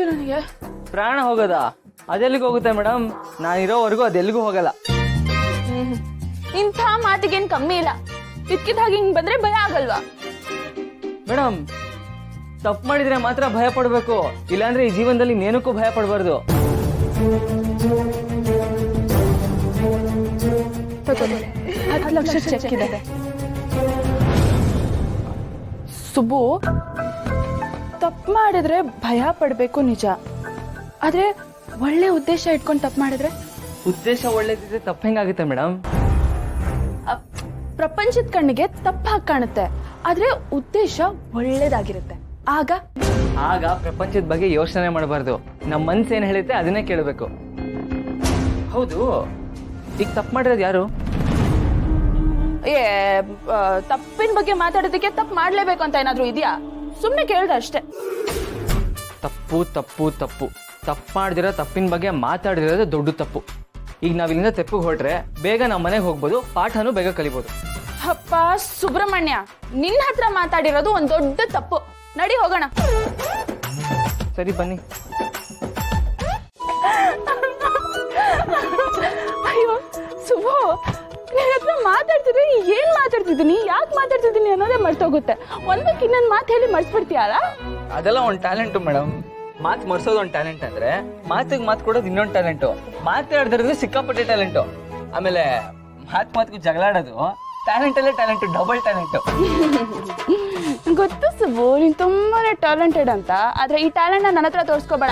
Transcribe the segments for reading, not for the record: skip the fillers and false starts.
ಹೋಯ್ತು ನನಗೆ. ಪ್ರಾಣ ಹೋಗೋದ? ಅದೆಲ್ಲಿಗೆ ಹೋಗುತ್ತೆ ಮೇಡಮ್? ನಾನಿರೋವರೆಗೂ ಅದೆಲ್ಲಿಗೂ ಹೋಗಲ್ಲ. ಇಂಥ ಮಾತಿಗೇನ್ ಕಮ್ಮಿ ಇಲ್ಲ. ಇದ್ಕಿದ ಹಾಗೆ ಹಿಂಗ್ ಬಂದ್ರೆ ಭಯ ಆಗಲ್ವಾ? ಮೇಡಮ್, ತಪ್ಪು ಮಾಡಿದ್ರೆ ಮಾತ್ರ ಭಯ ಪಡ್ಬೇಕು, ಇಲ್ಲಾಂದ್ರೆ ಈ ಜೀವನದಲ್ಲಿ ಏನಕ್ಕೂ ಭಯ ಪಡಬಾರ್ದು. ಚೆಕ್ ಇದೆ. ಸುಬ್ಬು, ತಪ್ಪು ಮಾಡಿದ್ರೆ ಭಯ ಪಡ್ಬೇಕು ನಿಜ, ಆದ್ರೆ ಒಳ್ಳೆ ಉದ್ದೇಶ ಇಟ್ಕೊಂಡು ತಪ್ಪು ಮಾಡಿದ್ರೆ? ಉದ್ದೇಶ ಒಳ್ಳೇದಿದ್ರೆ ತಪ್ಪು ಹೆಂಗಾಗುತ್ತೆ ಮೇಡಮ್? ಪ್ರಪಂಚದ ಕಣ್ಣಿಗೆ ತಪ್ಪಾಗಿ ಕಾಣುತ್ತೆ, ಆದ್ರೆ ಉದ್ದೇಶ ಒಳ್ಳೇದಾಗಿರುತ್ತೆ. ಆಗ ಪ್ರಪಂಚದ ಬಗ್ಗೆ ಯೋಚನೆ ಮಾಡಬಾರ್ದು, ನಮ್ಮ ಮನ್ಸು ಏನ್ ಹೇಳುತ್ತೆ ಅದನ್ನೇ ಕೇಳಬೇಕು. ಹೌದು, ಈಗ ತಪ್ಪು ಮಾಡಿರೋದು ಯಾರು? ತಪ್ಪಿನ ಬಗ್ಗೆ ಮಾತಾಡೋದಕ್ಕೆ ತಪ್ಪು ಮಾಡ್ಲೇಬೇಕು ಅಂತ ಏನಾದ್ರು ಇದೆಯಾ? ಸುಮ್ನೆ ಕೇಳ್ದೆ ಅಷ್ಟೇ. ತಪ್ಪು ತಪ್ಪು ತಪ್ಪು ತಪ್ಪು ಮಾಡ್ದಿರೋ ತಪ್ಪಿನ ಬಗ್ಗೆ ಮಾತಾಡಿರೋದು ದೊಡ್ಡ ತಪ್ಪು. ಈಗ ನಾವಿಲ್ಲಿಂದ ತೆಪ್ಪಿಗೆ ಹೊರಟ್ರೆ ಬೇಗ ನಮ್ಮ ಮನೆಗೆ ಹೋಗ್ಬೋದು, ಪಾಠನೂ ಬೇಗ ಕಲಿಬೋದು. ಅಪ್ಪ ಸುಬ್ರಹ್ಮಣ್ಯ, ನಿನ್ನ ಹತ್ರ ಮಾತಾಡಿರೋದು ಒಂದ್ ದೊಡ್ಡ ತಪ್ಪು. ನಡಿ ಹೋಗೋಣ. ಸರಿ ಬನ್ನಿ. ಅಯ್ಯೋ ಸುಬ್ಬು, ನಿನ್ನ ಹತ್ರ ಮಾತಾಡ್ತಿದ್ರೆ ಏನ್ ಮಾತಾಡ್ತಿದ್ದೀನಿ, ಯಾಕೆ ಮಾತಾಡ್ತಿದ್ದೀನಿ ಅನ್ನೋದೇ ಮರ್ತೋಗುತ್ತೆ. ಒಂದಕ್ಕೆ ಇನ್ನೊಂದು ಮಾತು ಹೇಳಿ ಮರ್ಸ್ಬಿಡ್ತೀಯಲ್ಲ? ಅದೆಲ್ಲ ಒಂದು ಟ್ಯಾಲೆಂಟು ಮೇಡಮ್. ಮಾತು ಮರ್ಸೋದು ಒಂದು ಟ್ಯಾಲೆಂಟ್ ಅಂದ್ರೆ, ಮಾತಿಗೆ ಮಾತು ಕೊಡೋದು ಇನ್ನೊಂದು ಟ್ಯಾಲೆಂಟು. ಮಾತಾಡ್ದಿರೋದು ಸಿಕ್ಕಾಪಟ್ಟೆ ಟ್ಯಾಲೆಂಟು. ಆಮೇಲೆ ಮಾತಿಗೂ ಜಗಳಾಡೋದು ಟ್ಯಾಲೆಂಟಲ್ಲೇ ಟ್ಯಾಲೆಂಟು, ಡಬಲ್ ಟ್ಯಾಲೆಂಟು. ಗೊತ್ತು ಸುಬ್ಬು, ನೀನ್ ತುಂಬಾನೇ ಟ್ಯಾಲೆಂಟೆಡ್ ಅಂತ. ಆದ್ರೆ ಈ ಟ್ಯಾಲೆಂಟ್ ನನ್ನ ಹತ್ರ ತೋರಿಸ್ಕೋಬೇಡ.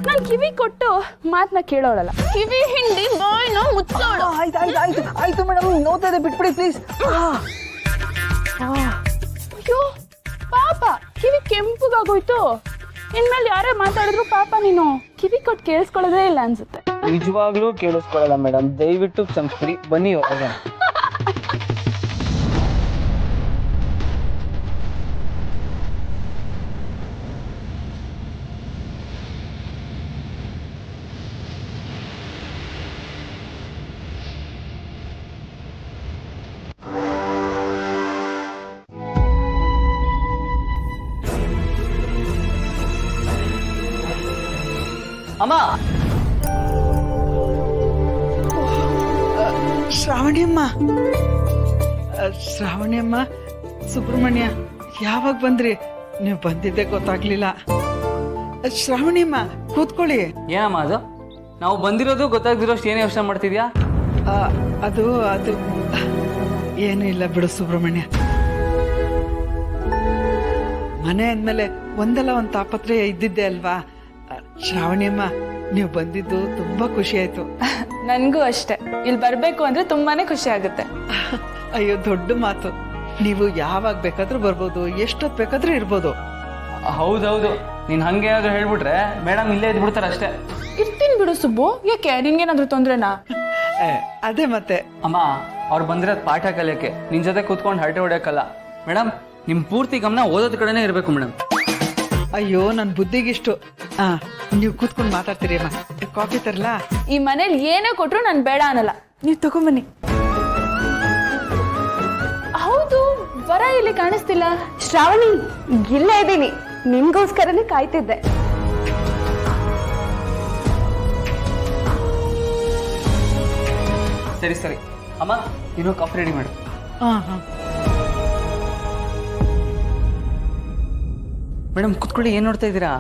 ನಾನ್ ಕಿವಿ ಕೊಟ್ಟು ಮಾತನ್ನ ಕೇಳೋಳಲ್ಲ, ಕಿವಿ ಹಿಂಡಿ ಬಾಯ್ನ ಮುಚ್ಚೋಳು. ಆಯ್ತು ಮೇಡಮ್, ನೋಡ್ತಾ ಇದೆ, ಬಿಟ್ಬಿಡಿ ಪ್ಲೀಸ್. ಅಯ್ಯೋ ಪಾಪ, ಕಿವಿ ಕೆಂಪುಗಾಗೋಯ್ತು. ಇನ್ಮೇಲೆ ಯಾರೇ ಮಾತಾಡಿದ್ರು ಪಾಪ ನೀನು ಕಿವಿ ಕೊಟ್ಟು ಕೇಳಿಸ್ಕೊಳ್ಳೋದೇ ಇಲ್ಲ ಅನ್ಸುತ್ತೆ. ನಿಜವಾಗ್ಲೂ ಕೇಳಿಸ್ಕೊಳ್ಳಲ್ಲ ಮೇಡಮ್, ದಯವಿಟ್ಟು ಸಂಸ್ಕೃತಿ ಬನ್ನಿ ಹೋಗೋಣ. ಅಮ್ಮ, ಶ್ರಾವಣಿಯಮ್ಮ, ಶ್ರಾವಣಿಯಮ್ಮ, ಸುಬ್ರಹ್ಮಣ್ಯ ಯಾವಾಗ ಬಂದ್ರಿ? ನೀವು ಬಂದಿದ್ದೆ ಗೊತ್ತಾಗ್ಲಿಲ್ಲ. ಶ್ರಾವಣಿಯಮ್ಮ ಕೂತ್ಕೊಳ್ಳಿ. ಏನಮ್ಮ ಅದು? ನಾವು ಬಂದಿರೋದು ಗೊತ್ತಾಗ್ದಿರೋಷ್ಟು ಏನೇ ಯೋಚನೆ ಮಾಡ್ತಿದ್ಯಾ? ಅದು ಏನೂ ಇಲ್ಲ ಬಿಡು ಸುಬ್ರಹ್ಮಣ್ಯ. ಮನೆ ಅಂದ್ಮೇಲೆ ಒಂದಲ್ಲ ಒಂದು ತಾಪತ್ರಯ ಇದ್ದಿದ್ದೆ ಅಲ್ವಾ? ಶ್ರಾವಣಿಯಮ್ಮ, ನೀವು ಬಂದಿದ್ದು ತುಂಬಾ ಖುಷಿ ಆಯ್ತು. ನನ್ಗೂ ಅಷ್ಟೇ. ಇಲ್ಲಿ ಬರ್ಬೇಕು ಅಂದ್ರೆ ತುಂಬಾನೇ ಖುಷಿ ಆಗುತ್ತೆ. ಅಯ್ಯೋ ದೊಡ್ಡ ಮಾತು. ನೀವು ಯಾವಾಗ ಬೇಕಾದ್ರೂ ಬರ್ಬೋದು, ಎಷ್ಟೊತ್ತು ಬೇಕಾದ್ರೂ ಇರ್ಬೋದು. ಹೌದೌದು, ನೀನ್ ಹಂಗೆ ಏನಾದ್ರು ಹೇಳ್ಬಿಟ್ರೆ ಮೇಡಮ್ ಇಲ್ಲೇ ಇದ್ಬಿಡ್ತಾರೆ ಅಷ್ಟೇ. ಇರ್ತೀನಿ ಬಿಡು ಸುಬ್ಬು, ಯಾಕೆ ನಿನ್ಗೇನಾದ್ರೂ ತೊಂದ್ರೆನಾ? ಅದೇ ಮತ್ತೆ. ಅಮ್ಮ, ಅವ್ರು ಬಂದಿರೋದು ಪಾಠ ಕಲಿಯಕ್ಕೆ, ನಿನ್ ಜೊತೆ ಕೂತ್ಕೊಂಡು ಹರಟೆ ಹೊಡೆಯಕ್ಕಲ್ಲ. ಮೇಡಮ್, ನಿಮ್ ಪೂರ್ತಿ ಗಮನ ಓದೋದ್ ಕಡೆನೇ ಇರ್ಬೇಕು ಮೇಡಮ್. ಅಯ್ಯೋ ನನ್ ಬುದ್ಧಿಗಿಷ್ಟು. ನೀವು ಕೂತ್ಕೊಂಡು ಮಾತಾಡ್ತೀರಿ ಅಮ್ಮ. ಕಾಫಿ ತರಲಾ? ಈ ಮನೇಲಿ ಏನೇ ಕೊಟ್ರು ನಾನು ಬೇಡ ಅನ್ನಲ್ಲ, ನೀವು ತಗೊಂಬನ್ನಿ. ಹೌದು, ವರ ಇಲ್ಲಿ ಕಾಣಿಸ್ತಿಲ್ಲ. ಶ್ರಾವಣಿ, ಇಲ್ಲೇ ಇದ್ದೀನಿ, ನಿನ್ಗೋಸ್ಕರನೇ ಕಾಯ್ತಿದ್ದೆ. ಸರಿ ಸರಿ ಅಮ್ಮ, ಇನ್ನೂ ಕಾಫಿ ರೆಡಿ ಮಾಡು. ಮೇಡಮ್ ಕುತ್ಕೊಳ್ಳಿ, ಏನ್ ನೋಡ್ತಾ ಇದ್ದೀರಾ?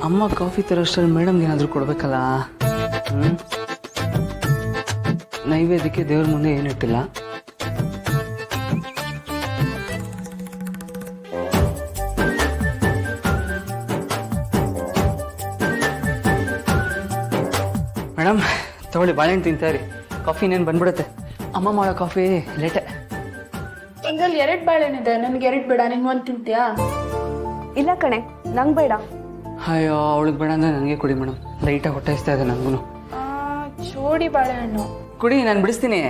ಅಮ್ಮ ಕಾಫಿ ತರೋಷ್ಟರಲ್ಲಿ ಮೇಡಮ್ಗೆ ಏನಾದರೂ ಕೊಡ್ಬೇಕಲ್ಲ. ನೈವೇದ್ಯಕ್ಕೆ ದೇವ್ರ ಮುಂದೆ ಏನಿಟ್ಟಿಲ್ಲ. ಮೇಡಮ್ ತಗೊಳ್ಳಿ, ಬಾಳೆಹಣ್ಣು ತಿಂತಾರಿ, ಕಾಫಿ ಇನ್ನೇನು ಬಂದ್ಬಿಡುತ್ತೆ. ಅಮ್ಮ ಮಾಡೋ ಕಾಫಿ ಲೇಟೆ. ಇದ್ರಲ್ಲಿ 2 ಬಾಳೆಹಣ್ಣಿದೆ, ನನ್ಗೆ 2 ಬೇಡ, ನಿನ್ 1 ತಿಂತೀಯಾ? ಇಲ್ಲ ಕಣೆ, ನಂಗೆ ಬೇಡ. ಅಯ್ಯೋ, ಅವಳಿಗೆ ಬೇಡ ಅಂದ್ರೆ ನನಗೆ ಕೊಡಿ ಮೇಡಮ್, ಲೈಟಾಗಿ ಹೊಟ್ಟೆ ಇಸ್ತಾ ಇದೆ ನನಗೂ. ಜೋಡಿ ಬಾಳೆಹಣ್ಣು ಕುಡಿ, ನಾನು ಬಿಡಿಸ್ತೀನಿ.